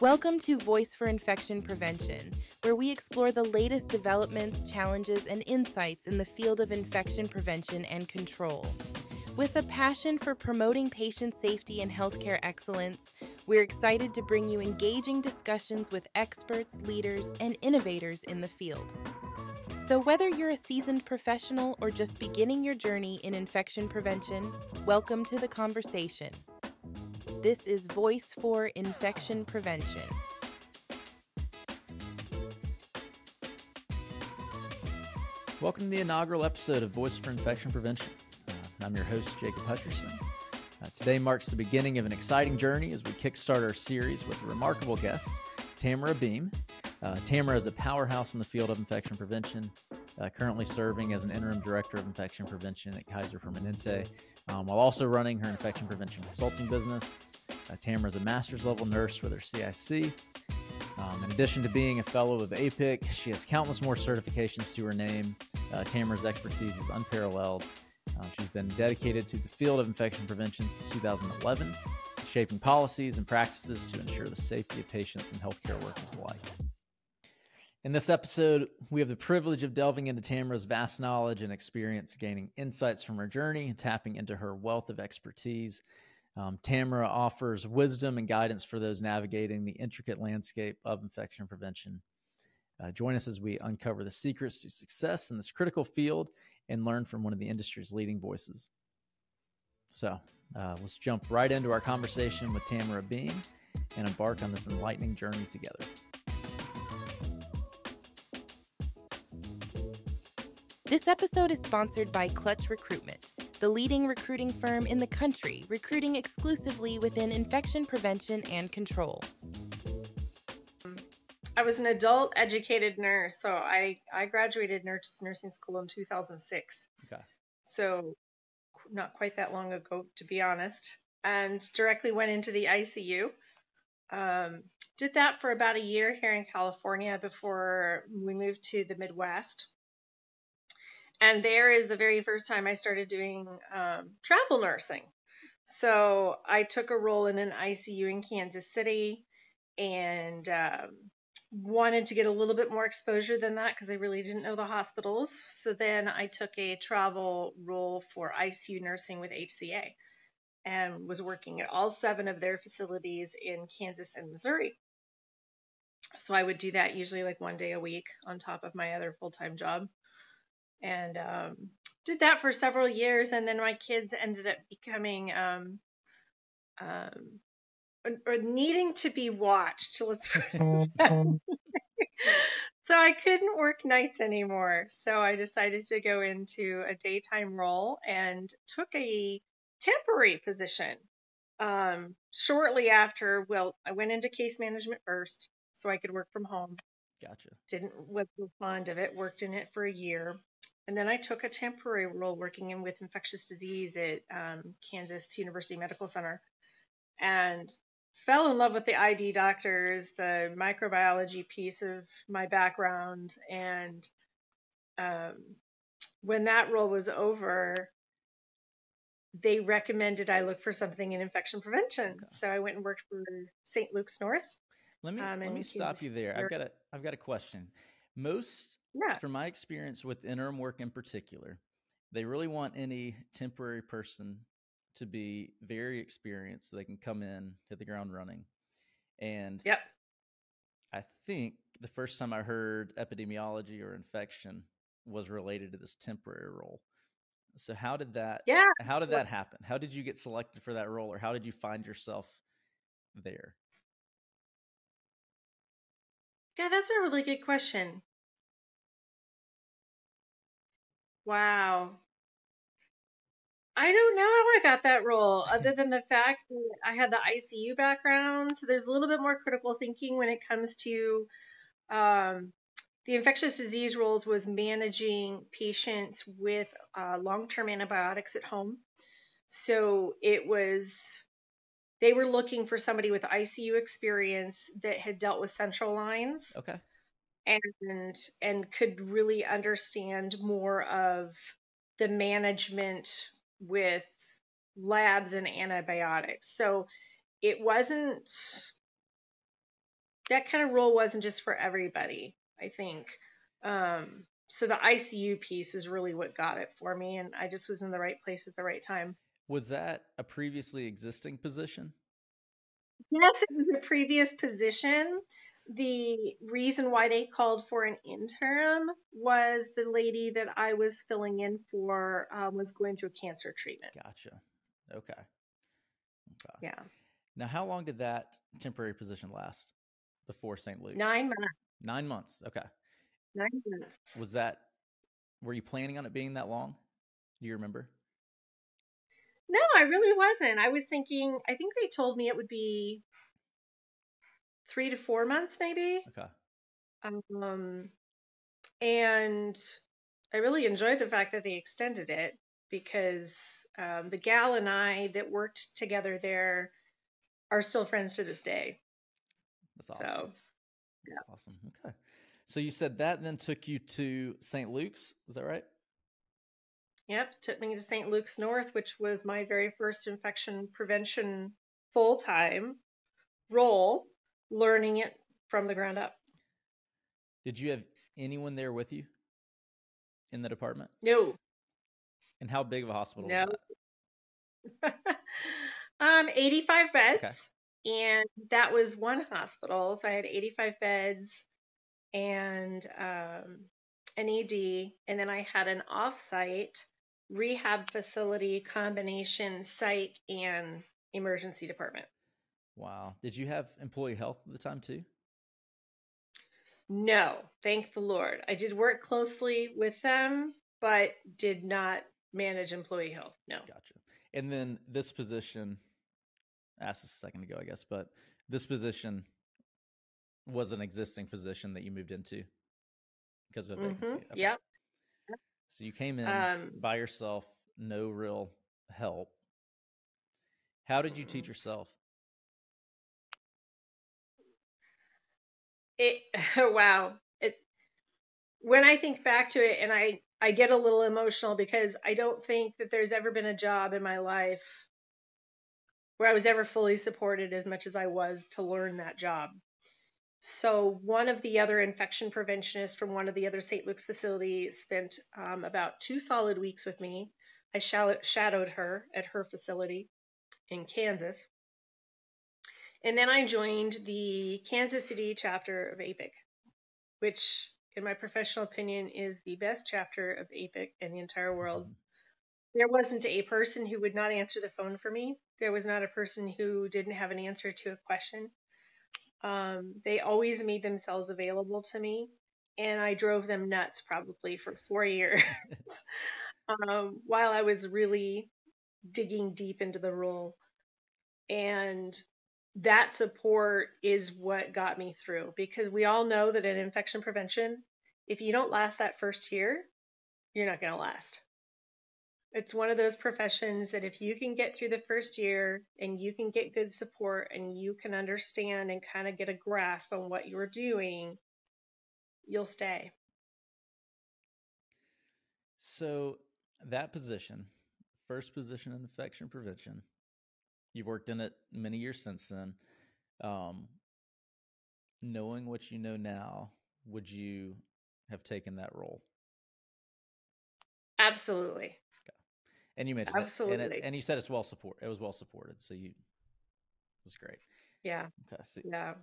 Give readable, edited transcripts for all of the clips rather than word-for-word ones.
Welcome to Voice for Infection Prevention, where we explore the latest developments, challenges, and insights in the field of infection prevention and control. With a passion for promoting patient safety and healthcare excellence, we're excited to bring you engaging discussions with experts, leaders, and innovators in the field. So whether you're a seasoned professional or just beginning your journey in infection prevention, welcome to the conversation. This is Voice for Infection Prevention. Welcome to the inaugural episode of Voice for Infection Prevention. I'm your host, Jacob Hutcherson. Today marks the beginning of an exciting journey as we kickstart our series with a remarkable guest, Tamara Behm. Tamara is a powerhouse in the field of infection prevention, currently serving as an interim director of infection prevention at Kaiser Permanente, while also running her infection prevention consulting business. Tamara is a master's level nurse with her CIC. In addition to being a fellow of APIC, she has countless more certifications to her name. Tamara's expertise is unparalleled. She's been dedicated to the field of infection prevention since 2011, shaping policies and practices to ensure the safety of patients and healthcare workers alike. In this episode, we have the privilege of delving into Tamara's vast knowledge and experience, gaining insights from her journey and tapping into her wealth of expertise. Tamara offers wisdom and guidance for those navigating the intricate landscape of infection prevention. Join us as we uncover the secrets to success in this critical field and learn from one of the industry's leading voices. So let's jump right into our conversation with Tamara Behm and embark on this enlightening journey together. This episode is sponsored by Clutch Recruitment, the leading recruiting firm in the country, recruiting exclusively within infection prevention and control. I was an adult educated nurse, so I graduated nursing school in 2006. Okay. So not quite that long ago, to be honest, and directly went into the ICU. Did that for about a year here in California before we moved to the Midwest. And there is the very first time I started doing travel nursing. So I took a role in an ICU in Kansas City and wanted to get a little bit more exposure than that because I really didn't know the hospitals. So then I took a travel role for ICU nursing with HCA and was working at all 7 of their facilities in Kansas and Missouri. So I would do that usually like 1 day a week on top of my other full-time job. And did that for several years, and then my kids ended up becoming or needing to be watched. Let's put it that way. So I couldn't work nights anymore. So I decided to go into a daytime role and took a temporary position. Shortly after, I went into case management first, so I could work from home. Gotcha. Wasn't fond of it. Worked in it for a year. And then I took a temporary role working with infectious disease at Kansas University Medical Center and fell in love with the ID doctors, the microbiology piece of my background. And when that role was over, they recommended I look for something in infection prevention. Okay. So I went and worked for St. Luke's North. Let me stop you there. I've got a question. From my experience with interim work in particular, they really want any temporary person to be very experienced so they can come in, hit the ground running. And yep. I think the first time I heard epidemiology or infection was related to this temporary role. So how did that happen? How did you get selected for that role, or how did you find yourself there? Yeah, that's a really good question. Wow. I don't know how I got that role, other than the fact that I had the ICU background. So there's a little bit more critical thinking when it comes to the infectious disease roles was managing patients with long-term antibiotics at home. So they were looking for somebody with ICU experience that had dealt with central lines. Okay. And could really understand more of the management with labs and antibiotics. So it wasn't that kind of role wasn't just for everybody, I think. So the ICU piece is really what got it for me, and I just was in the right place at the right time. Was that a previously existing position? Yes, it was a previous position. The reason why they called for an interim was the lady that I was filling in for was going through cancer treatment. Gotcha. Okay. Yeah. Now, how long did that temporary position last before St. Luke's? 9 months. 9 months. Okay. 9 months. Were you planning on it being that long? Do you remember? No, I really wasn't. I was thinking, I think they told me it would be 3 to 4 months, maybe. Okay. And I really enjoyed the fact that they extended it because the gal and I that worked together there are still friends to this day. That's awesome. So, That's awesome. Okay. So you said that then took you to St. Luke's. Is that right? Yep. Took me to St. Luke's North, which was my very first infection prevention full-time role, learning it from the ground up. Did you have anyone there with you in the department? No. And how big of a hospital was that? 85 beds. Okay. And that was one hospital. So I had 85 beds and an ED. And then I had an off-site rehab facility combination psych and emergency department. Wow. Did you have employee health at the time too? No, thank the Lord. I did work closely with them, but did not manage employee health. No. Gotcha. And then this position, I asked this a second ago, I guess, but this position was an existing position that you moved into because of a vacancy. Okay. Yep. So you came in by yourself, no real help. How did you teach yourself? Wow. When I think back to it, and I get a little emotional because I don't think that there's ever been a job in my life where I was ever fully supported as much as I was to learn that job. So one of the other infection preventionists from one of the other St. Luke's facilities spent about 2 solid weeks with me. I shadowed her at her facility in Kansas. And then I joined the Kansas City chapter of APIC, which in my professional opinion is the best chapter of APIC in the entire world. There wasn't a person who would not answer the phone for me. There was not a person who didn't have an answer to a question. They always made themselves available to me, and I drove them nuts probably for 4 years while I was really digging deep into the role. And that support is what got me through, because we all know that in infection prevention, if you don't last that first year, you're not going to last. It's one of those professions that if you can get through the first year and you can get good support and you can understand and kind of get a grasp on what you're doing, you'll stay. So that position, first position in infection prevention, you've worked in it many years since then. Knowing what you know now, would you have taken that role? Absolutely. Okay. And you mentioned absolutely, and you said it was well supported, so it was great. Yeah. Okay. So, yeah.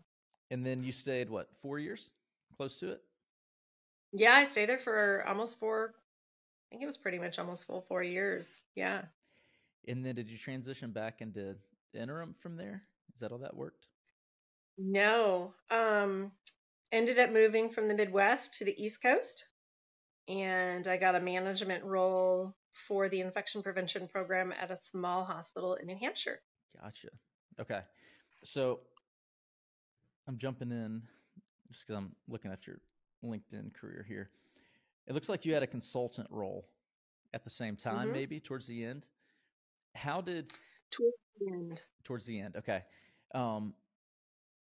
And then you stayed 4 years, close to it? Yeah, I stayed there for almost 4. I think it was pretty much almost full 4 years. Yeah. And then did you transition back into interim from there? Is that how that worked? No. Ended up moving from the Midwest to the East Coast, and I got a management role for the infection prevention program at a small hospital in New Hampshire. Gotcha. Okay. So I'm jumping in just because I'm looking at your LinkedIn career here. It looks like you had a consultant role at the same time, maybe towards the end. How did towards the end? Okay.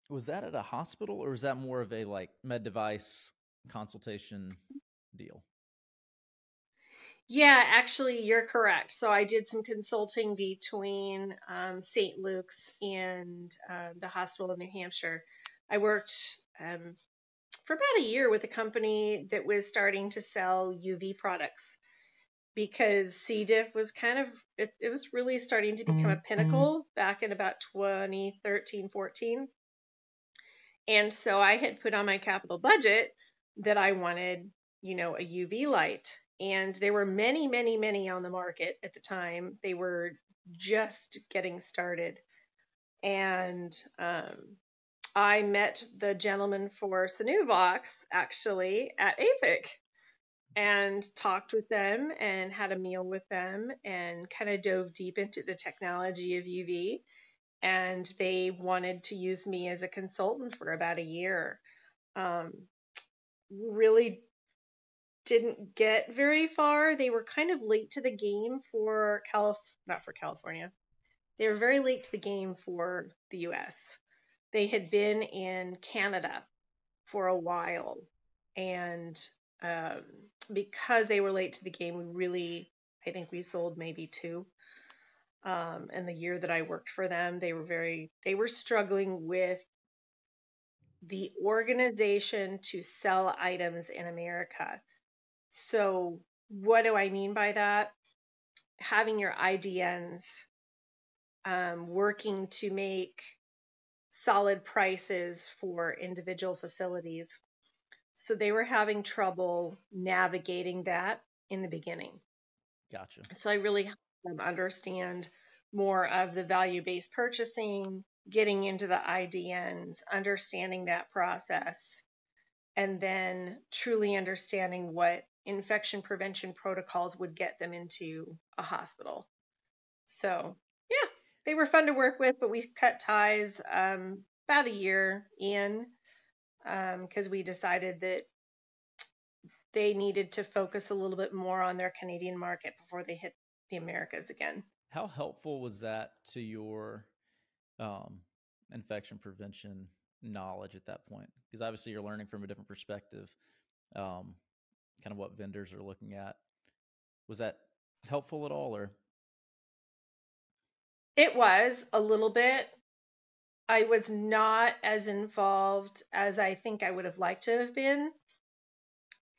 Was that at a hospital, or was that more of a med device consultation deal? Yeah, actually, you're correct. So I did some consulting between St. Luke's and the hospital in New Hampshire. I worked for about a year with a company that was starting to sell UV products because C. diff was it was really starting to become a pinnacle back in about 2013, 14. And so I had put on my capital budget that I wanted, a UV light. And there were many, many, many on the market at the time. They were just getting started. And I met the gentleman for Sinuvox actually at APIC and talked with them and had a meal with them and kind of dove deep into the technology of UV. And they wanted to use me as a consultant for about a year. Really didn't get very far. They were kind of late to the game for not for California. They were very late to the game for the US. They had been in Canada for a while. And because they were late to the game, I think we sold maybe 2. And the year that I worked for them, they were struggling with the organization to sell items in America. So what do I mean by that? Having your IDNs working to make solid prices for individual facilities. So they were having trouble navigating that in the beginning. Gotcha. So I really helped them understand more of the value-based purchasing, getting into the IDNs, understanding that process, and then truly understanding what infection prevention protocols would get them into a hospital. So, yeah, they were fun to work with, but we cut ties about a year in because we decided that they needed to focus a little bit more on their Canadian market before they hit the Americas again. How helpful was that to your infection prevention knowledge at that point? Because obviously you're learning from a different perspective, kind of what vendors are looking at. Was that helpful at all, or? It was a little bit. I was not as involved as I think I would have liked to have been.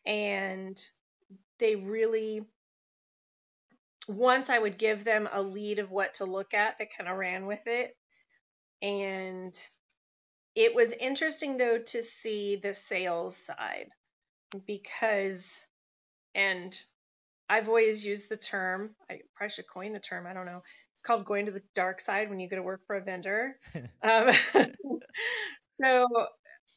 And they really, once I would give them a lead of what to look at, they kind of ran with it. And it was interesting, though, to see the sales side because, and I've always used the term, I probably should coin the term, I don't know. It's called going to the dark side when you go to work for a vendor. So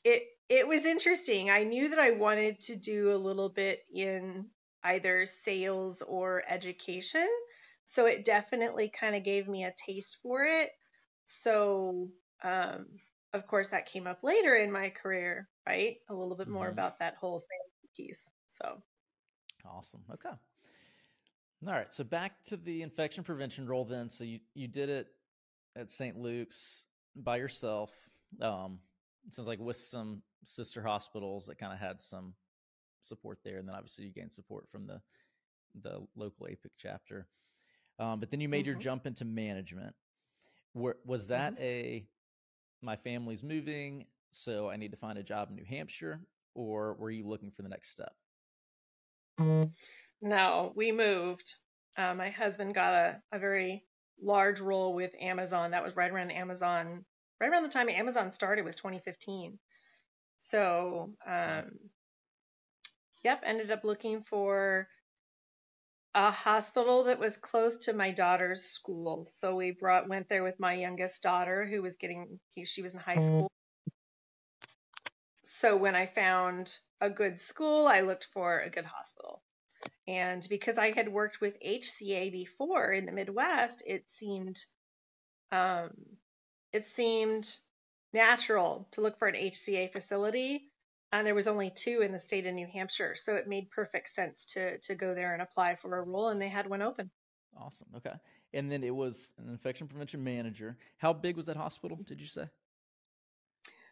it was interesting. I knew that I wanted to do a little bit in either sales or education. So it definitely kind of gave me a taste for it. So, of course, that came up later in my career, right? A little bit more about that whole sales piece. So awesome. Okay. All right. So back to the infection prevention role then. So you did it at St. Luke's by yourself. It sounds like with some sister hospitals that kind of had some support there. And then obviously you gained support from the local APIC chapter. But then you made your jump into management. Was that my family's moving, so I need to find a job in New Hampshire, or were you looking for the next step? No, we moved. My husband got a very large role with Amazon. That was right around the time Amazon started was 2015. So, ended up looking for a hospital that was close to my daughter's school. So we went there with my youngest daughter who was she was in high school. So when I found a good school, I looked for a good hospital. And because I had worked with HCA before in the Midwest, it seemed natural to look for an HCA facility. And there was only 2 in the state of New Hampshire. So it made perfect sense to go there and apply for a role, and they had one open. Awesome. Okay. And then it was an infection prevention manager. How big was that hospital, did you say?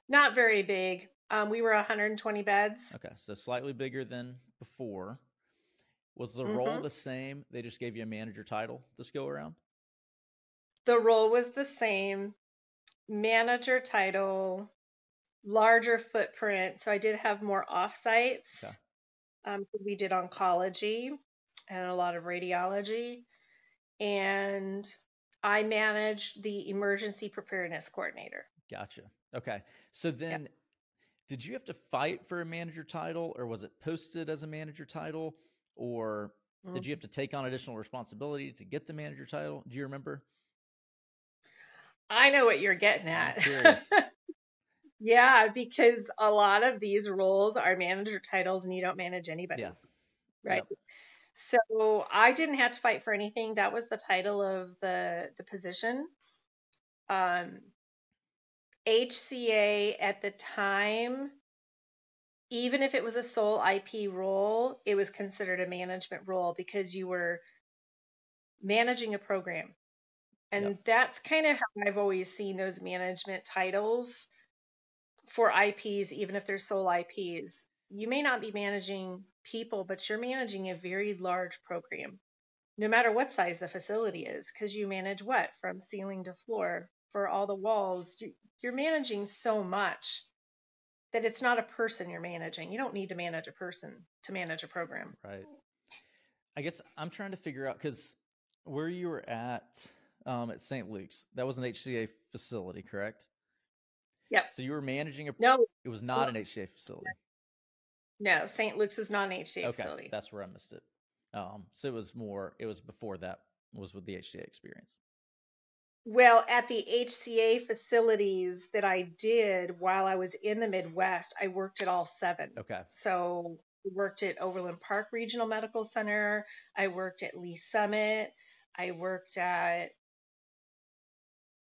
Not very big. We were 120 beds. Okay. So slightly bigger than before. Was the role the same? They just gave you a manager title this go around? The role was the same. Manager title, larger footprint. So I did have more offsites. Okay. We did oncology and a lot of radiology. And I managed the emergency preparedness coordinator. Gotcha. Okay. So then, did you have to fight for a manager title, or was it posted as a manager title, or did you have to take on additional responsibility to get the manager title? Do you remember? I know what you're getting at. I'm curious. Yeah, because a lot of these roles are manager titles and you don't manage anybody. Yeah. Right. Yep. So I didn't have to fight for anything. That was the title of the position. HCA at the time, even if it was a sole IP role, it was considered a management role because you were managing a program. And that's kind of how I've always seen those management titles for IPs, even if they're sole IPs. You may not be managing people, but you're managing a very large program, no matter what size the facility is, because you manage what? From ceiling to floor for all the walls. You're managing so much that it's not a person you're managing. You don't need to manage a person to manage a program. Right. I guess I'm trying to figure out, because where you were at St. Luke's, that was an HCA facility, correct? Yep. So you were managing No, it was not an HCA facility. No, St. Luke's was not an HCA facility. Okay, that's where I missed it. So it was before that was with the HCA experience. Well, at the HCA facilities that I did while I was in the Midwest, I worked at all 7. Okay. So I worked at Overland Park Regional Medical Center. I worked at Lee Summit. I worked at,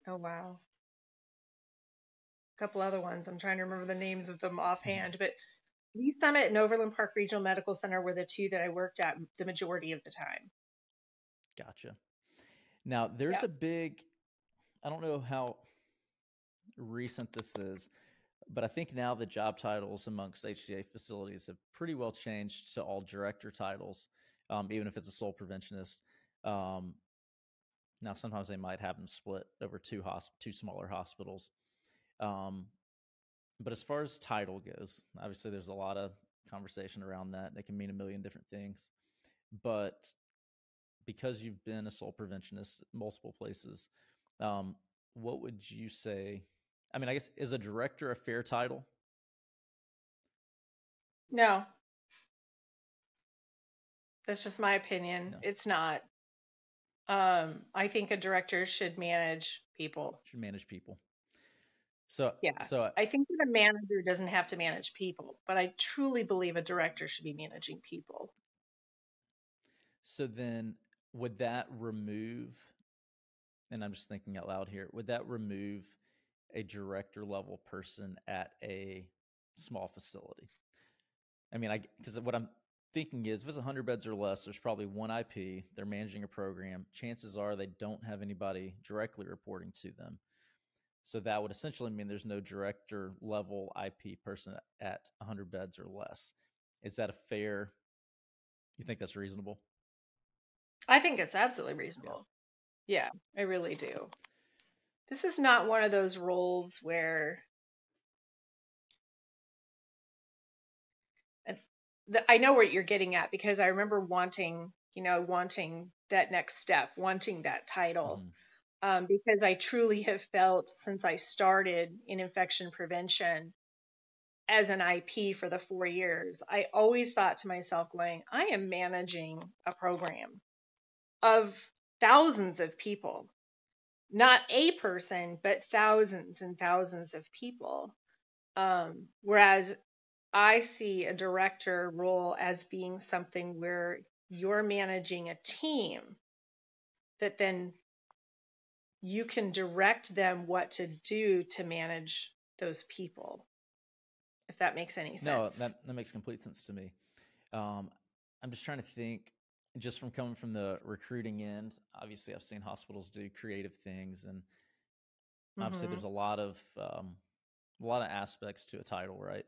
oh wow, a couple other ones. I'm trying to remember the names of them offhand, but Lee Summit and Overland Park Regional Medical Center were the 2 that I worked at the majority of the time. Gotcha. Now, there's a big, I don't know how recent this is, but I think now the job titles amongst HCA facilities have pretty well changed to all director titles, even if it's a sole preventionist. Now, sometimes they might have them split over two smaller hospitals. But as far as title goes, obviously there's a lot of conversation around that. It can mean a million different things. But because you've been a sole preventionist multiple places, what would you say? I mean, I guess, is a director a fair title? No. That's just my opinion. No. It's not. I think a director should manage people. Should manage people. So I think that a manager doesn't have to manage people, but I truly believe a director should be managing people. So then, would that remove? And I'm just thinking out loud here. Would that remove a director level person at a small facility? I mean, because what I'm thinking is, if it's 100 beds or less, there's probably one IP. They're managing a program. Chances are they don't have anybody directly reporting to them. So that would essentially mean there's no director level IP person at 100 beds or less. Is that a fair? You think that's reasonable? I think it's absolutely reasonable. Yeah, I really do. This is not one of those roles where I know what you're getting at, because I remember wanting that next step, wanting that title, because I truly have felt since I started in infection prevention as an IP for the 4 years, I always thought to myself going, I am managing a program of thousands of people, not a person, but thousands and thousands of people. Whereas I see a director role as being something where you're managing a team that then you can direct them what to do to manage those people, if that makes any sense. No, that makes complete sense to me. I'm just trying to think, just from coming from the recruiting end. Obviously, I've seen hospitals do creative things, and obviously there's a lot of aspects to a title, right?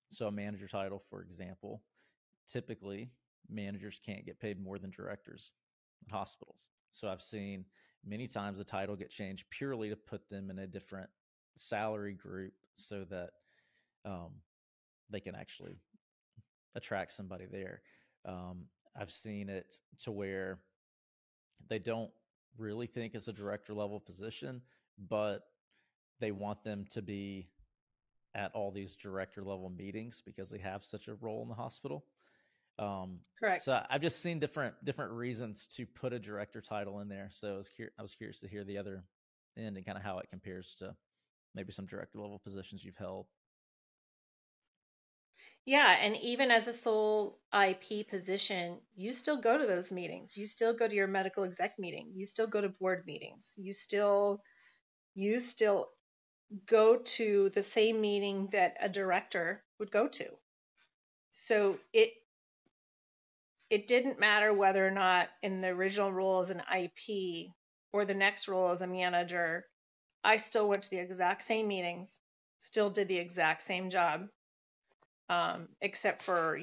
So a manager title, for example, typically managers can't get paid more than directors in hospitals. So I've seen many times the title get changed purely to put them in a different salary group so that they can actually attract somebody there. I've seen it to where they don't really think it's a director level position, but they want them to be at all these director level meetings because they have such a role in the hospital. Correct. So I've just seen different reasons to put a director title in there. So I was curious to hear the other end and kind of how it compares to maybe some director level positions you've held. Yeah, and even as a sole IP position, you still go to those meetings. You still go to your medical exec meeting. You still go to board meetings. You still go to the same meeting that a director would go to. So it didn't matter whether or not in the original role as an IP or the next role as a manager, I still went to the exact same meetings, still did the exact same job. Except for,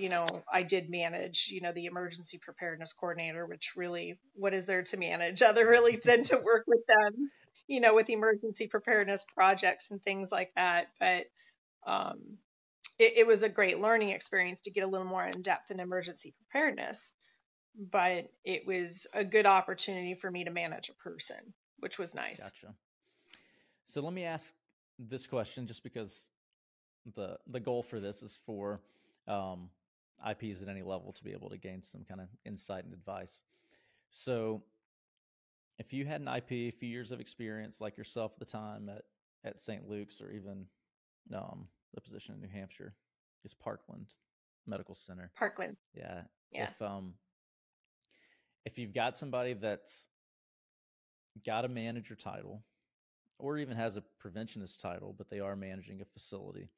I did manage, the emergency preparedness coordinator, which really, what is there to manage other really than to work with them, with emergency preparedness projects and things like that. But it was a great learning experience to get a little more in depth in emergency preparedness. But it was a good opportunity for me to manage a person, which was nice. Gotcha. So let me ask this question, just because the goal for this is for IPs at any level to be able to gain some kind of insight and advice. So if you had an IP, a few years of experience like yourself at the time at St. Luke's, or even the position in New Hampshire, is Parkland Medical Center. Parkland. Yeah. Yeah. If you've got somebody that's got a manager title or even has a preventionist title, but they are managing a facility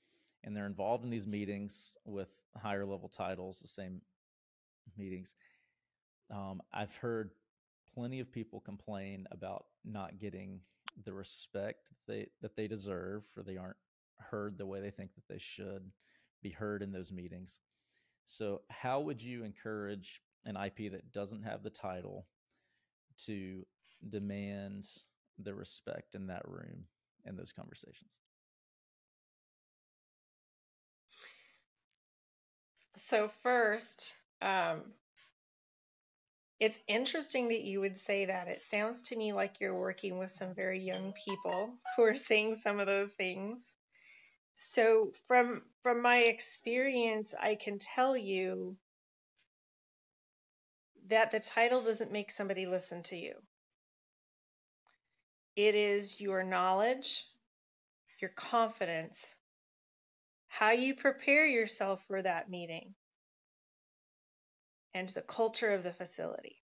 and they're involved in these meetings with higher level titles, the same meetings, I've heard plenty of people complain about not getting the respect that they deserve, or they aren't heard the way they think that they should be heard in those meetings. So how would you encourage an IP that doesn't have the title to demand the respect in that room and those conversations? So first, it's interesting that you would say that. It sounds to me like you're working with some very young people who are saying some of those things. So from my experience, I can tell you that the title doesn't make somebody listen to you. It is your knowledge, your confidence, how you prepare yourself for that meeting, and the culture of the facility.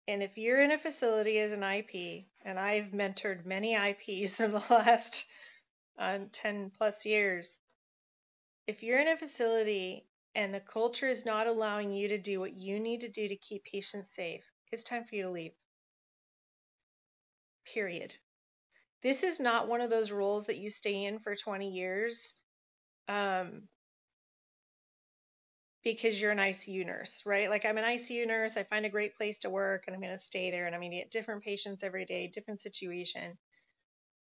And if you're in a facility as an IP, and I've mentored many IPs in the last 10 plus years, if you're in a facility and the culture is not allowing you to do what you need to do to keep patients safe, it's time for you to leave. Period. This is not one of those roles that you stay in for 20 years because you're an ICU nurse, right? Like, I'm an ICU nurse, I find a great place to work, and I'm going to stay there, and I'm going to get different patients every day, different situation.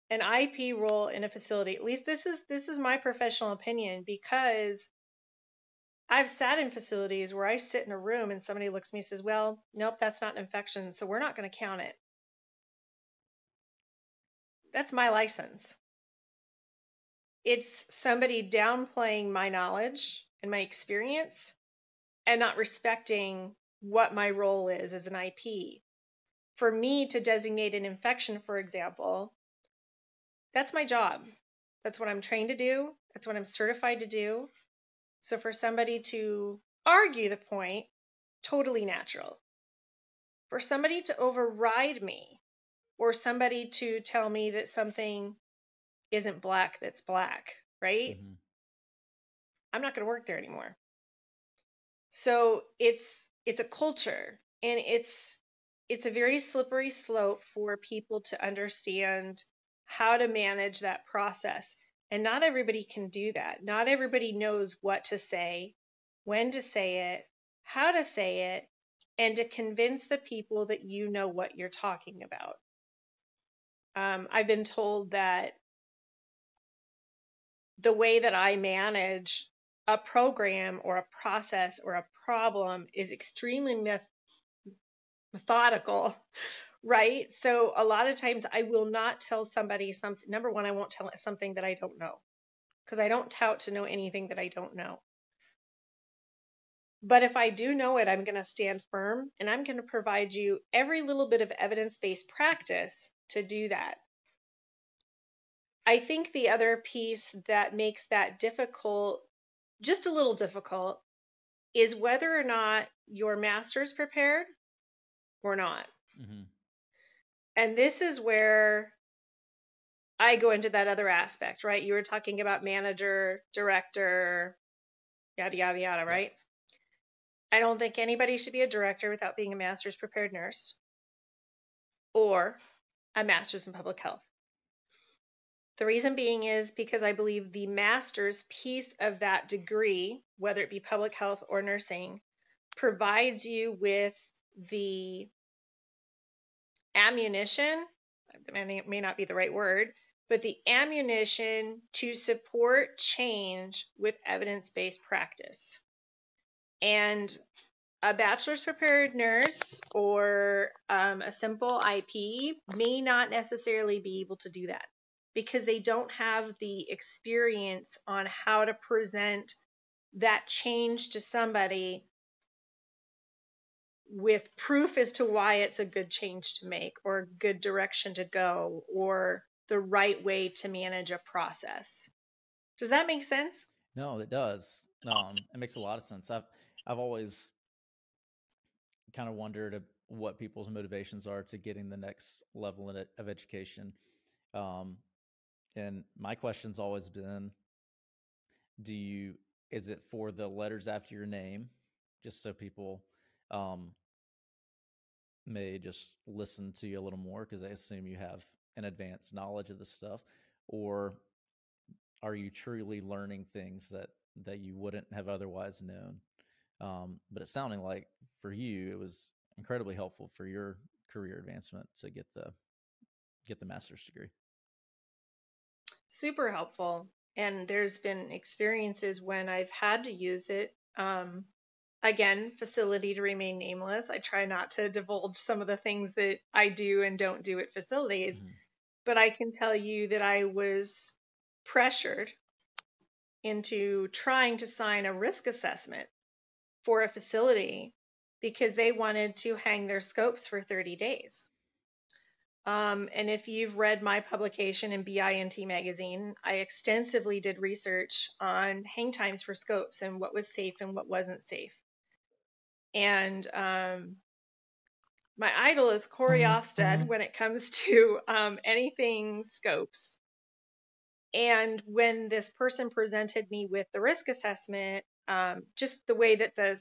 An IP role in a facility, at least this is my professional opinion, because I've sat in facilities where I sit in a room and somebody looks at me and says, well, nope, that's not an infection, so we're not going to count it. That's my license. It's somebody downplaying my knowledge and my experience and not respecting what my role is as an IP. For me to designate an infection, for example, that's my job. That's what I'm trained to do. That's what I'm certified to do. So for somebody to argue the point, totally natural. For somebody to override me, or somebody to tell me that something isn't black that's black, right? Mm-hmm. I'm not going to work there anymore. So it's a culture, and it's a very slippery slope for people to understand how to manage that process. And not everybody can do that. Not everybody knows what to say, when to say it, how to say it, and to convince the people that you know what you're talking about. I've been told that the way that I manage a program or a process or a problem is extremely methodical, right? So a lot of times I will not tell somebody something. Number one, I won't tell something that I don't know, because I don't tout to know anything that I don't know. But if I do know it, I'm going to stand firm, and I'm going to provide you every little bit of evidence-based practice to do that. I think the other piece that makes that difficult, just a little difficult, is whether or not your master's prepared or not. Mm-hmm. And this is where I go into that other aspect, right? You were talking about manager, director, yada, yada, yada, right? I don't think anybody should be a director without being a master's prepared nurse or a master's in public health. The reason being is because I believe the master's piece of that degree, whether it be public health or nursing, provides you with the ammunition, that may not be the right word, but the ammunition to support change with evidence-based practice. And a bachelor's prepared nurse or a simple IP may not necessarily be able to do that because they don't have the experience on how to present that change to somebody with proof as to why it's a good change to make or a good direction to go or the right way to manage a process. Does that make sense? No, it does. It makes a lot of sense. I've always kind of wondered what people's motivations are to getting the next level of education. And my question's always been, is it for the letters after your name, just so people may just listen to you a little more because they assume you have an advanced knowledge of this stuff, or are you truly learning things that you wouldn't have otherwise known? But it's sounding like for you, it was incredibly helpful for your career advancement to get the master's degree. Super helpful. And there's been experiences when I've had to use it. Again, facility to remain nameless. I try not to divulge some of the things that I do and don't do at facilities, mm-hmm. But I can tell you that I was pressured into trying to sign a risk assessment for a facility because they wanted to hang their scopes for 30 days. And if you've read my publication in BINT magazine, I extensively did research on hang times for scopes and what was safe and what wasn't safe. And my idol is Corey Ofsted when it comes to anything scopes. And when this person presented me with the risk assessment, just the way that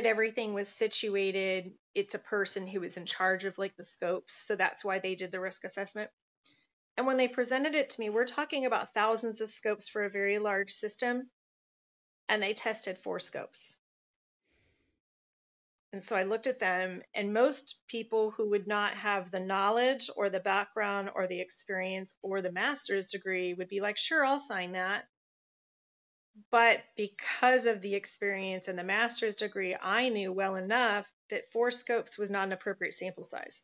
everything was situated, it's a person who is in charge of like the scopes. So that's why they did the risk assessment. And when they presented it to me, we're talking about thousands of scopes for a very large system. And they tested 4 scopes. And so I looked at them, and most people who would not have the knowledge or the background or the experience or the master's degree would be like, sure, I'll sign that. But because of the experience and the master's degree, I knew well enough that 4 scopes was not an appropriate sample size.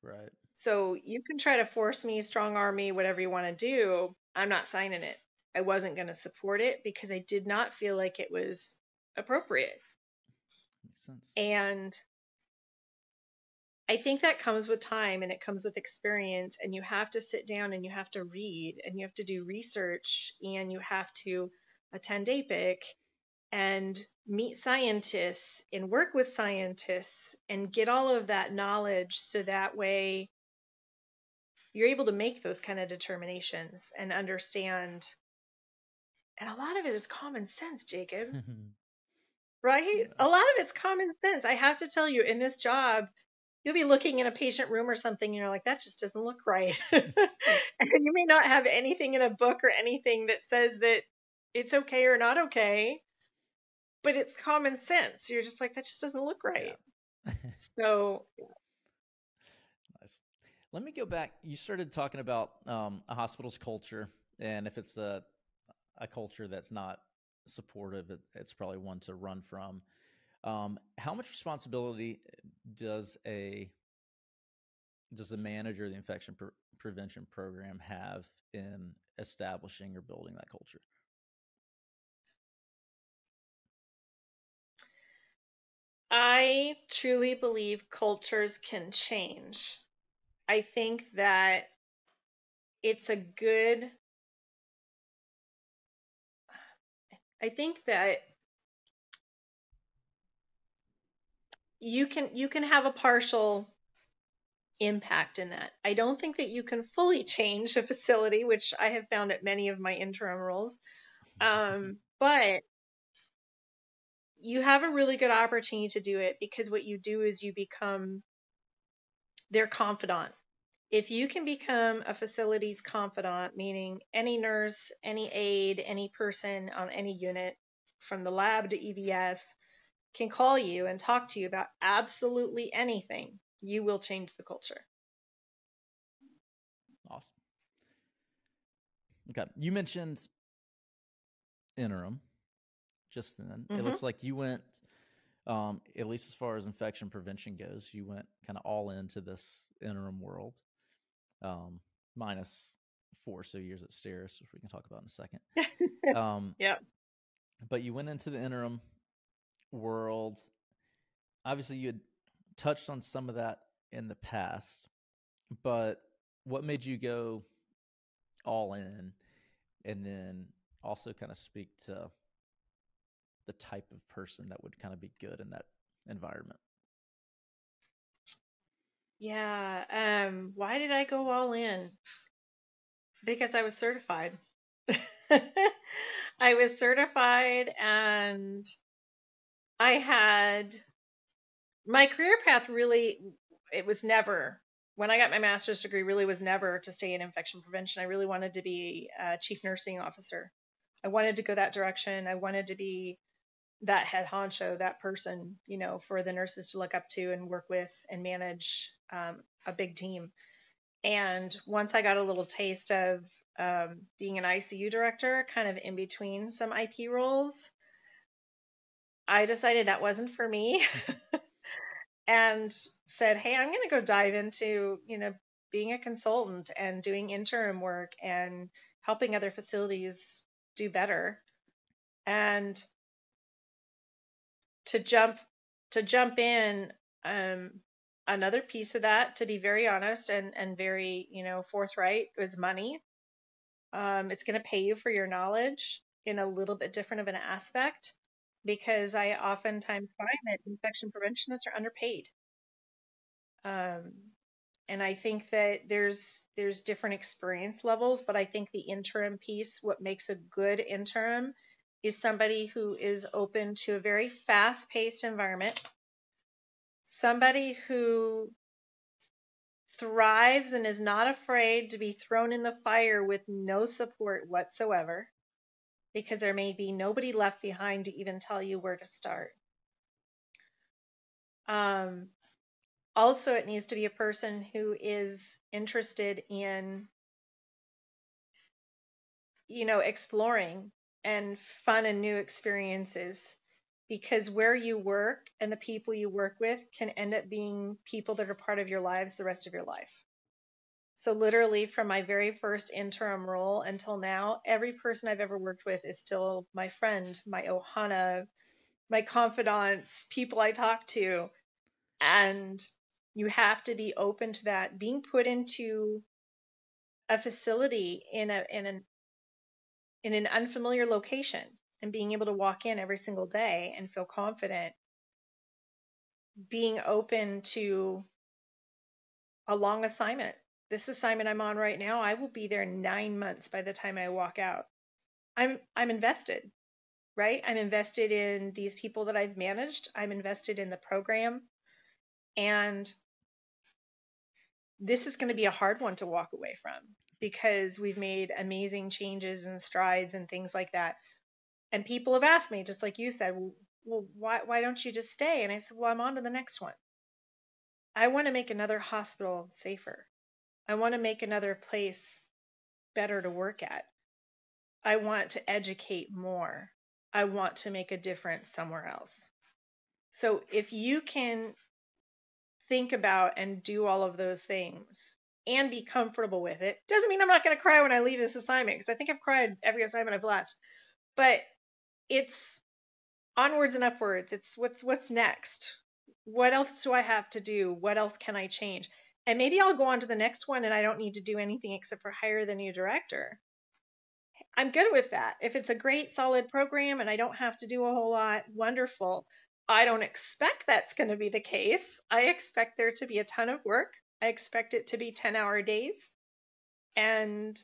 Right. So you can try to force me, strong arm me, whatever you want to do. I'm not signing it. I wasn't going to support it because I did not feel like it was appropriate. Makes sense. And I think that comes with time and it comes with experience, and you have to sit down and you have to read and you have to do research and you have to attend APIC and meet scientists and work with scientists and get all of that knowledge so that way you're able to make those kind of determinations and understand. And a lot of it is common sense, Jacob. Right? A lot of it's common sense. I have to tell you, in this job, you'll be looking in a patient room or something, and you're like, that just doesn't look right. And you may not have anything in a book or anything that says that it's okay or not okay, but it's common sense. You're just like, that just doesn't look right. Yeah. So. Nice. Let me go back. You started talking about a hospital's culture, and if it's a culture that's not supportive, it's probably one to run from. How much responsibility does a manager of the infection prevention program have in establishing or building that culture? I truly believe cultures can change. I think that it's a good, I think that you can have a partial impact in that. I don't think that you can fully change a facility, which I have found at many of my interim roles. But you have a really good opportunity to do it, because what you do is you become their confidant. If you can become a facility's confidant, meaning any nurse, any aide, any person on any unit from the lab to EVS can call you and talk to you about absolutely anything, you will change the culture. Awesome. Okay. You mentioned interim just then. It looks like you went, at least as far as infection prevention goes, you went kind of all into this interim world, minus 4 or so years at Steris, which we can talk about in a second. Yeah. But you went into the interim world. Obviously, you had touched on some of that in the past, but what made you go all in? And then also kind of speak to the type of person that would kind of be good in that environment. Yeah. Why did I go all in? Because I was certified. I was certified, and I had my career path really, it was never, when I got my master's degree, really was never to stay in infection prevention. I really wanted to be a chief nursing officer. I wanted to go that direction. I wanted to be that head honcho, that person, for the nurses to look up to and work with and manage a big team. And once I got a little taste of being an ICU director, kind of in between some IP roles, I decided that wasn't for me and said, hey, I'm going to go dive into, being a consultant and doing interim work and helping other facilities do better. And to jump in, another piece of that, to be very honest and very, forthright, was money. It's going to pay you for your knowledge in a little bit different of an aspect, because I oftentimes find that infection preventionists are underpaid. And I think that there's different experience levels, but I think the interim piece, what makes a good interim is somebody who is open to a very fast-paced environment, somebody who thrives and is not afraid to be thrown in the fire with no support whatsoever, because there may be nobody left behind to even tell you where to start. Also, it needs to be a person who is interested in, exploring and fun and new experiences, because where you work and the people you work with can end up being people that are part of your lives the rest of your life. So literally, from my very first interim role until now, every person I've ever worked with is still my friend, my ohana, my confidants, people I talk to. And you have to be open to that. Being put into a facility in an unfamiliar location and being able to walk in every single day and feel confident, being open to a long assignment. This assignment I'm on right now, I will be there 9 months by the time I walk out. I'm invested, right? I'm invested in these people that I've managed. I'm invested in the program. And this is going to be a hard one to walk away from, because we've made amazing changes and strides and things like that. And people have asked me, just like you said, well, why don't you just stay? And I said, well, I'm on to the next one. I want to make another hospital safer. I want to make another place better to work at. I want to educate more. I want to make a difference somewhere else. So if you can think about and do all of those things and be comfortable with it, doesn't mean I'm not going to cry when I leave this assignment, because I think I've cried every assignment I've left. But it's onwards and upwards. It's what's next. What else do I have to do? What else can I change? And maybe I'll go on to the next one and I don't need to do anything except for hire the new director. I'm good with that. If it's a great, solid program and I don't have to do a whole lot, wonderful. I don't expect that's going to be the case. I expect there to be a ton of work. I expect it to be 10-hour days. And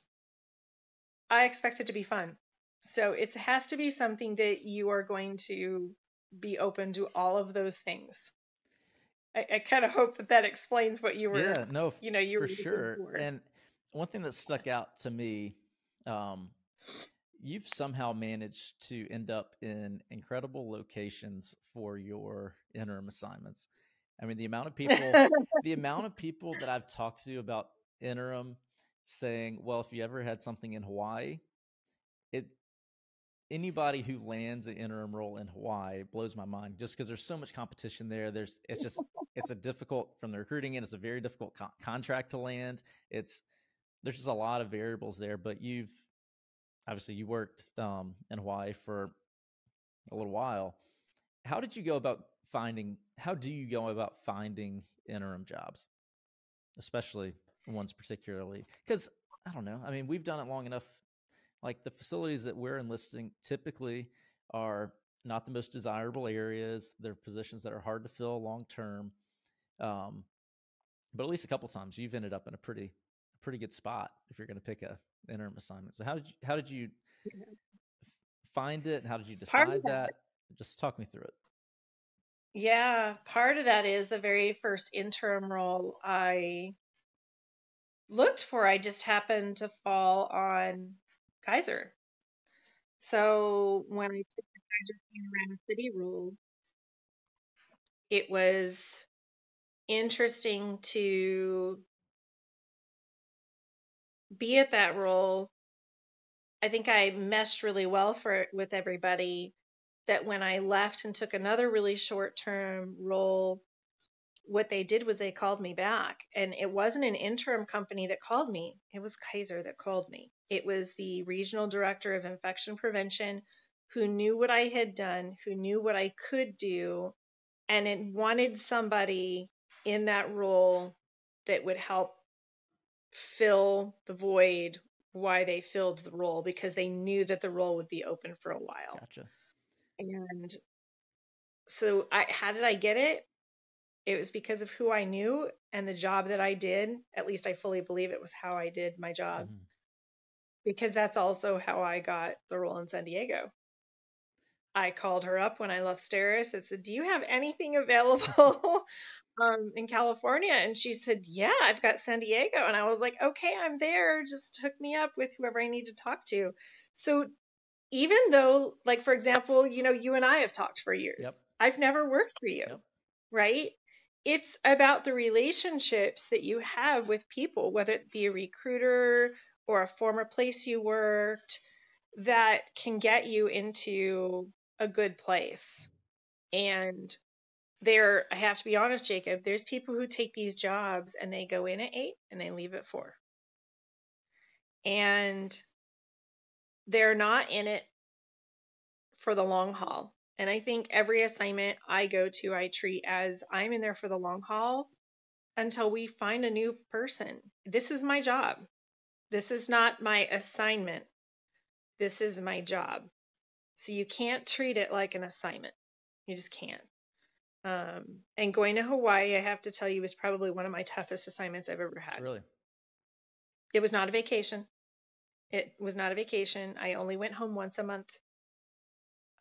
I expect it to be fun. So it has to be something that you are going to be open to all of those things. I kind of hope that explains what you were. Yeah, no, you for were sure. for. And one thing that stuck out to me, you've somehow managed to end up in incredible locations for your interim assignments. I mean, the amount of people that I've talked to about interim saying, well, if you ever had something in Hawaii, anybody who lands an interim role in Hawaii blows my mind, just because there's so much competition there. It's a difficult, from the recruiting end, it's a very difficult contract to land. There's just a lot of variables there, but you worked in Hawaii for a little while. How do you go about finding interim jobs, especially ones particularly? Because I don't know. I mean, we've done it long enough. Like, the facilities that we're enlisting typically are not the most desirable areas. They're positions that are hard to fill long term. But at least a couple times you've ended up in a pretty good spot if you're going to pick a interim assignment. So how did you find it, and how did you decide that? Just talk me through it. Yeah, part of that is the very first interim role I looked for. I just happened to fall on Kaiser. So when I took the Kaiser Panorama City role, it was interesting to be at that role. I think I meshed really well with everybody, that when I left and took another really short-term role, what they did was they called me back. And it wasn't an interim company that called me. It was Kaiser that called me. It was the regional director of infection prevention, who knew what I had done, who knew what I could do, and it wanted somebody in that role that would help fill the void why they filled the role, because they knew that the role would be open for a while. Gotcha. And so how did I get it? It was because of who I knew and the job that I did. At least I fully believe it was how I did my job, because that's also how I got the role in San Diego. I called her up when I left Steris and said, do you have anything available in California? And she said, yeah, I've got San Diego. And I was like, okay, I'm there. Just hook me up with whoever I need to talk to. So even though, like, for example, you and I have talked for years. Yep. I've never worked for you, yep. right? It's about the relationships that you have with people, whether it be a recruiter or a former place you worked, that can get you into a good place. And I have to be honest, Jacob, there's people who take these jobs and they go in at 8 and they leave at 4. And they're not in it for the long haul. And I think every assignment I go to, I treat as I'm in there for the long haul until we find a new person. This is my job. This is not my assignment. This is my job. So you can't treat it like an assignment. You just can't. And going to Hawaii, I have to tell you, was probably one of my toughest assignments I've ever had. Really? It was not a vacation. I only went home once a month.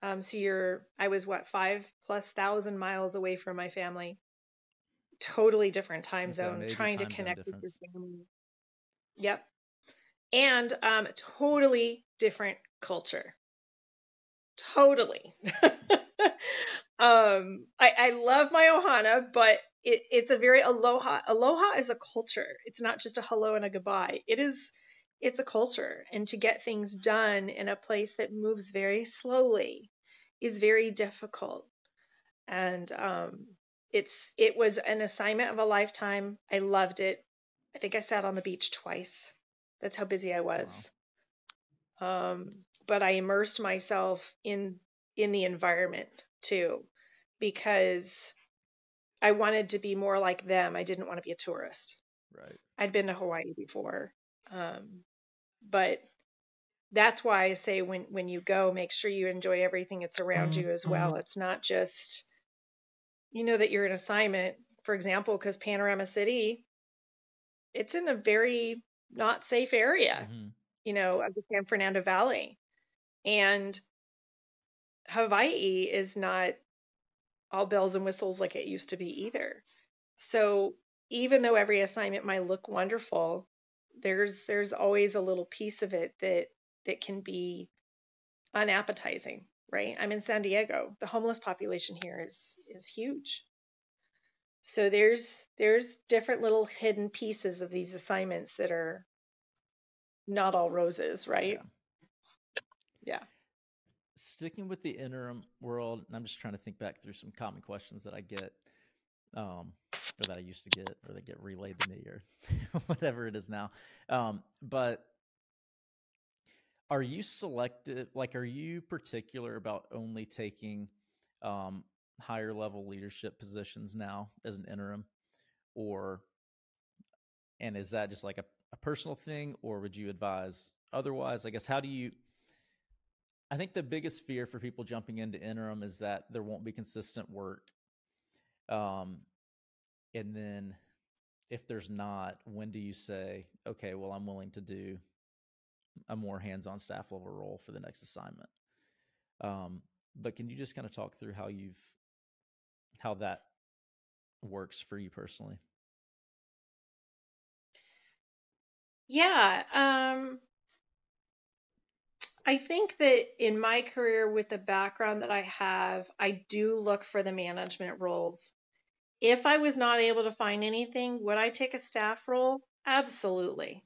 I was 5,000+ miles away from my family. Totally different time zone, trying to connect with your family. Yep. And totally different culture. Totally. I love my ohana, but it's a very aloha is a culture. It's not just a hello and a goodbye. It's a culture, and to get things done in a place that moves very slowly is very difficult. And it was an assignment of a lifetime. I loved it. I think I sat on the beach twice. That's how busy I was. Wow. But I immersed myself in the environment too, because I wanted to be more like them. I didn't want to be a tourist. Right. I'd been to Hawaii before. But that's why I say when you go, make sure you enjoy everything that's around you as well. It's not just, that you're an assignment, for example, because Panorama City, it's in a very not safe area, of the San Fernando Valley. And Hawaii is not all bells and whistles like it used to be either. So even though every assignment might look wonderful, there's always a little piece of it that can be unappetizing, right? I'm in San Diego. The homeless population here is huge. So there's different little hidden pieces of these assignments that are not all roses, right? Yeah. Sticking with the interim world, and I'm just trying to think back through some common questions that I get, or that I used to get, or that get relayed to me, or whatever it is now. But are you selective? Like, are you particular about only taking higher level leadership positions now as an interim, and is that just like a personal thing, or would you advise otherwise? I guess, I think the biggest fear for people jumping into interim is that there won't be consistent work. And then if there's not, when do you say, okay, well, I'm willing to do a more hands-on staff level role for the next assignment? But can you just kind of talk through how that works for you personally? Yeah. I think that in my career, with the background that I have, I do look for the management roles. If I was not able to find anything, would I take a staff role? Absolutely.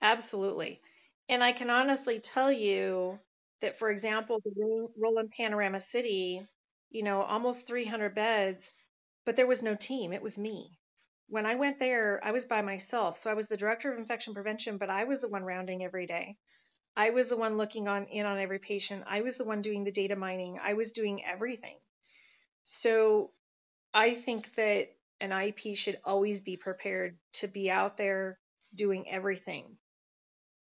Absolutely. And I can honestly tell you that, for example, the role in Panorama City, almost 300 beds, but there was no team. It was me. When I went there, I was by myself. So I was the director of infection prevention, but I was the one rounding every day. I was the one looking in on every patient. I was the one doing the data mining. I was doing everything. So I think that an IP should always be prepared to be out there doing everything.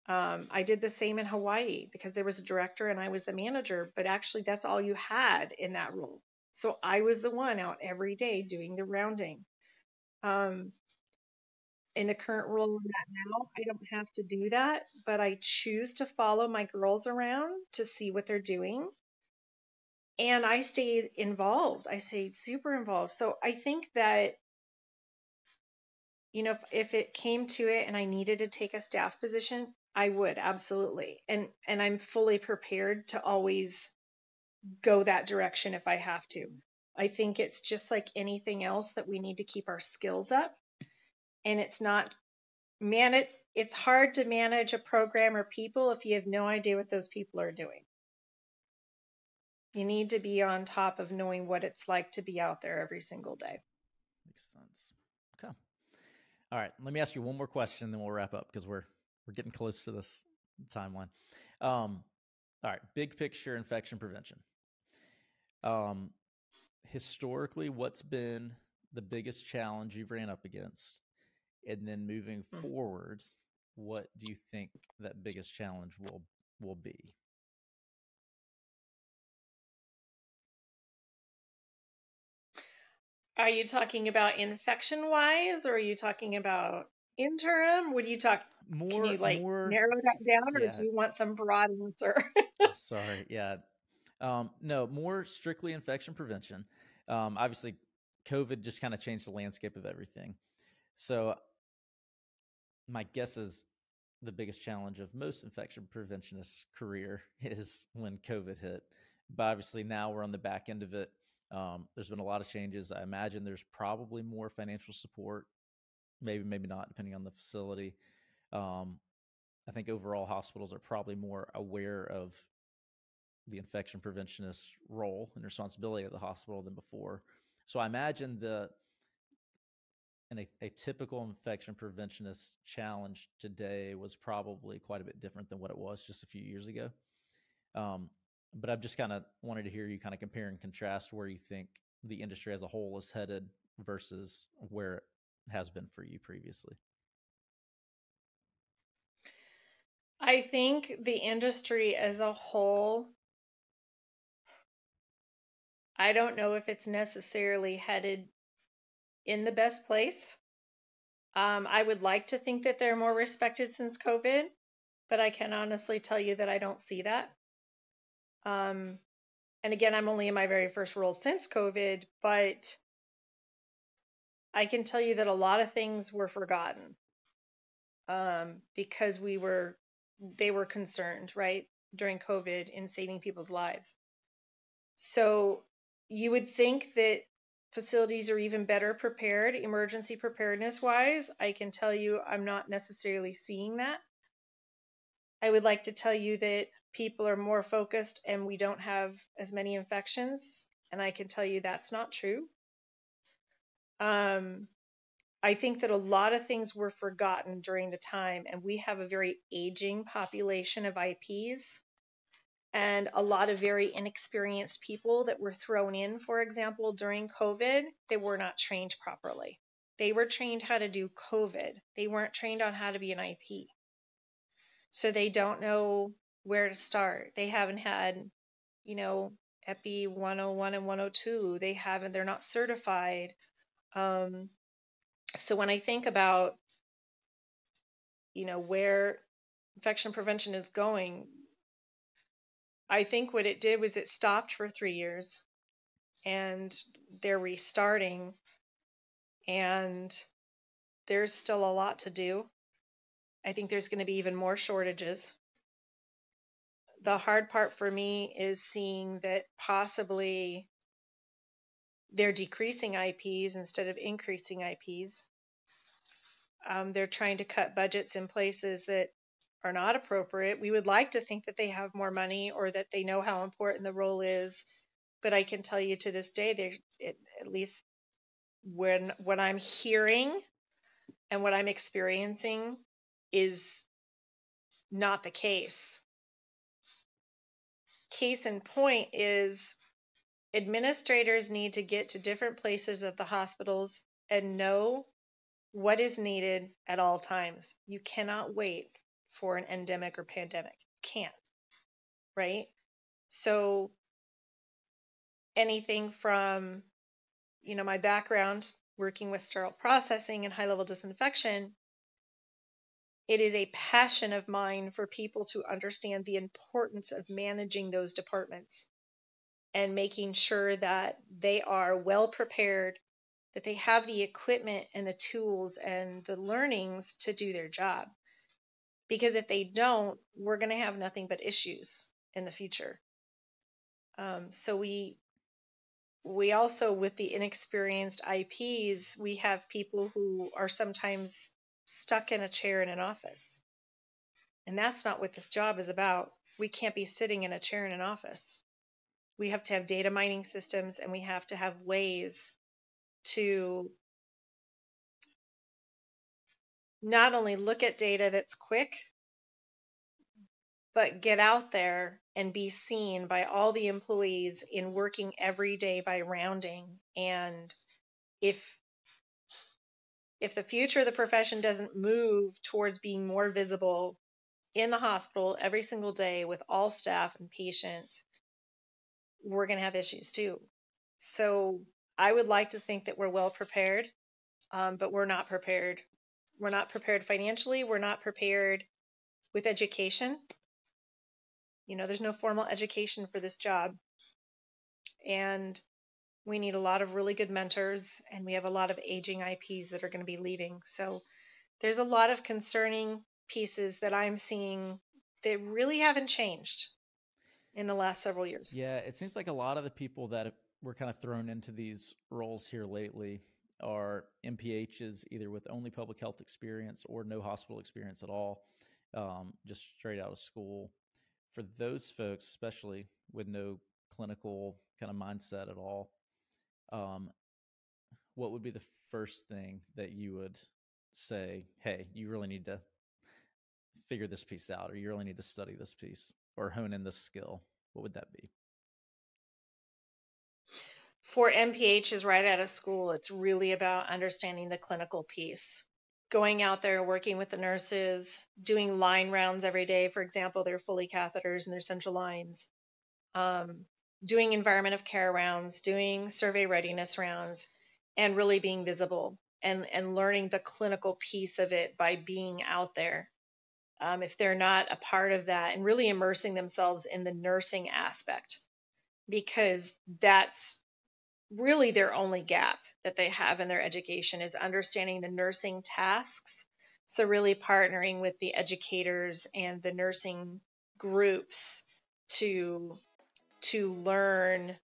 I did the same in Hawaii because there was a director and I was the manager, but actually that's all you had in that role. So I was the one out every day doing the rounding. In the current role I'm at now, I don't have to do that, but I choose to follow my girls around to see what they're doing. And I stay involved. I stay super involved. So I think that, if it came to it and I needed to take a staff position, I would absolutely. And I'm fully prepared to always go that direction if I have to. I think it's just like anything else that we need to keep our skills up. And it's hard to manage a program or people if you have no idea what those people are doing. You need to be on top of knowing what it's like to be out there every single day. Makes sense. Okay. All right. Let me ask you one more question, then we'll wrap up because we're getting close to this timeline. All right. Big picture infection prevention. Historically, what's been the biggest challenge you've ran up against? And then moving forward, what do you think that biggest challenge will be? Are you talking about infection-wise, or are you talking about interim? Would you talk? Can you narrow that down, or do you want some broad answer? Sorry, yeah. No, more strictly infection prevention. Obviously, COVID just kind of changed the landscape of everything. So my guess is the biggest challenge of most infection preventionists' career is when COVID hit. But obviously now we're on the back end of it. There's been a lot of changes. I imagine there's probably more financial support, maybe not, depending on the facility. I think overall hospitals are probably more aware of the infection preventionist role and responsibility of the hospital than before. So I imagine a typical infection preventionist challenge today was probably quite a bit different than what it was just a few years ago. But I've just kind of wanted to hear you kind of compare and contrast where you think the industry as a whole is headed versus where it has been for you previously. I think the industry as a whole, I don't know if it's necessarily headed in the best place. I would like to think that they're more respected since COVID, but I can honestly tell you that I don't see that. And again, I'm only in my very first role since COVID, but I can tell you that a lot of things were forgotten because they were concerned, right, during COVID in saving people's lives. So you would think that facilities are even better prepared, emergency preparedness wise. I can tell you I'm not necessarily seeing that. I would like to tell you that people are more focused and we don't have as many infections, and I can tell you that's not true. I think that a lot of things were forgotten during the time, and we have a very aging population of IPs and a lot of very inexperienced people that were thrown in, for example, during COVID. They were not trained properly. They were trained how to do COVID. They weren't trained on how to be an IP. So they don't know where to start. They haven't had, EPI 101 and 102. They're not certified. So when I think about, where infection prevention is going, I think what it did was it stopped for 3 years and they're restarting, and there's still a lot to do. I think there's going to be even more shortages. The hard part for me is seeing that possibly they're decreasing IPs instead of increasing IPs. They're trying to cut budgets in places that are not appropriate. We would like to think that they have more money or that they know how important the role is, but I can tell you to this day, at least what I'm hearing and what I'm experiencing is not the case. Case in point is administrators need to get to different places at the hospitals and know what is needed at all times. You cannot wait for an endemic or pandemic. You can't, right? So anything from, my background working with sterile processing and high-level disinfection, it is a passion of mine for people to understand the importance of managing those departments and making sure that they are well prepared, that they have the equipment and the tools and the learnings to do their job. Because if they don't, we're going to have nothing but issues in the future. So we also, with the inexperienced IPs, we have people who are sometimes stuck in a chair in an office. And that's not what this job is about. We can't be sitting in a chair in an office. We have to have data mining systems, and we have to have ways to not only look at data that's quick, but get out there and be seen by all the employees in working every day by rounding. And if the future of the profession doesn't move towards being more visible in the hospital every single day with all staff and patients, we're going to have issues too. So I would like to think that we're well prepared, but we're not prepared. We're not prepared financially. We're not prepared with education. There's no formal education for this job. And we need a lot of really good mentors, and we have a lot of aging IPs that are going to be leaving. So there's a lot of concerning pieces that I'm seeing that really haven't changed in the last several years. Yeah, it seems like a lot of the people that we're kind of thrown into these roles here lately are MPHs, either with only public health experience or no hospital experience at all, just straight out of school. For those folks, especially with no clinical kind of mindset at all, what would be the first thing that you would say, hey, you really need to figure this piece out, or you really need to study this piece or hone in this skill? What would that be? For MPHs right out of school, it's really about understanding the clinical piece. Going out there, working with the nurses, doing line rounds every day. For example, their Foley catheters and their central lines. Doing environment of care rounds, doing survey readiness rounds, and really being visible and learning the clinical piece of it by being out there. If they're not a part of that, and really immersing themselves in the nursing aspect, because that's really their only gap that they have in their education is understanding the nursing tasks. So really partnering with the educators and the nursing groups to learn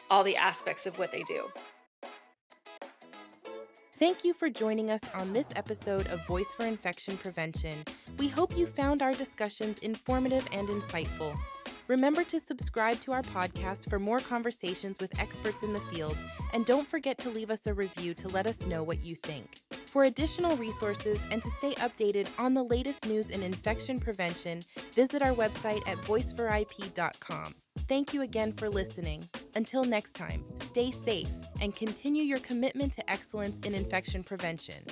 all the aspects of what they do. Thank you for joining us on this episode of Voice for Infection Prevention. We hope you found our discussions informative and insightful. Remember to subscribe to our podcast for more conversations with experts in the field, and don't forget to leave us a review to let us know what you think. For additional resources and to stay updated on the latest news in infection prevention, visit our website at voiceforip.com. Thank you again for listening. Until next time, stay safe and continue your commitment to excellence in infection prevention.